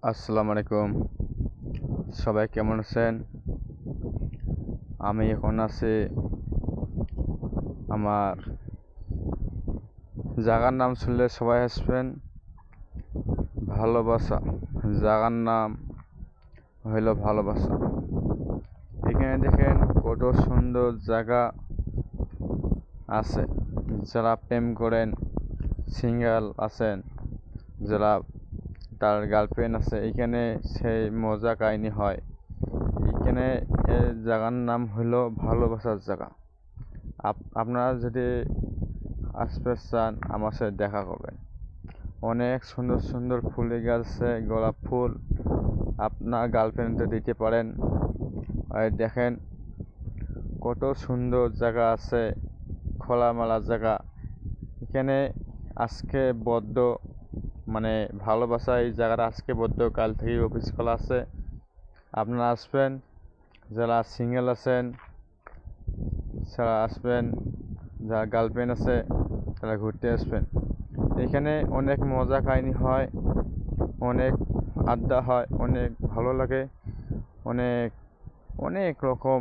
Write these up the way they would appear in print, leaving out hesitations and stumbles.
আসসালামু আলাইকুম। সবাই কেমন আছেন? আমি এখন আছি আমার জায়গার নাম শুনলে সবাই হাসবেন, ভালোবাসা। জায়গার নাম হইল ভালোবাসা। এখানে দেখেন কত সুন্দর জায়গা আছে। যারা প্রেম করেন, সিঙ্গেল আছেন, যারা তার গার্লফ্রেন্ড আছে, এখানে সেই মজা কাহিনী হয়। এখানে এই জায়গার নাম হলো ভালোবাসার জায়গা। আপনারা যদি আসতে চান আমার সাথে দেখা করবেন। অনেক সুন্দর সুন্দর ফুলের গাছ আছে, গোলাপ ফুল আপনার গার্লফ্রেন্ডকে দিতে পারেন। আর দেখেন কত সুন্দর জায়গা আছে, খোলামেলা জায়গা। এখানে আজকে বদ্ধ ভালোবাসা এই জায়গাটা আজকে বদ্ধ, কাল থেকে অফিস খোলা আছে। আপনারা আসবেন, যারা সিঙ্গেল আছেন তারা আসবেন, যারা গার্লফ্রেন্ড আছে তারা ঘুরতে আসবেন। এখানে অনেক মজা কাহিনী হয়, অনেক আড্ডা হয়, অনেক ভালো লাগে। অনেক অনেক রকম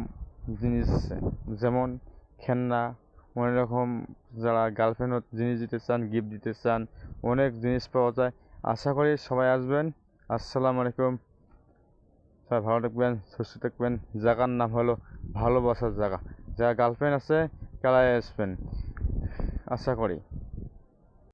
জিনিস আছে, যেমন খেলনা, অনেক রকম। যারা গার্লফ্রেন্ডত জিনিস দিতে চান, গিফট দিতে চান, অনেক জিনিস পাওয়া যায়। আশা করি সবাই আসবেন। আসসালামু আলাইকুম। সবাই ভালো থাকবেন, সুস্থ থাকবেন। জায়গার নাম হলো ভালোবাসার জায়গা। যারা গার্লফ্রেন্ড আছে তারাই আসবেন আশা করি।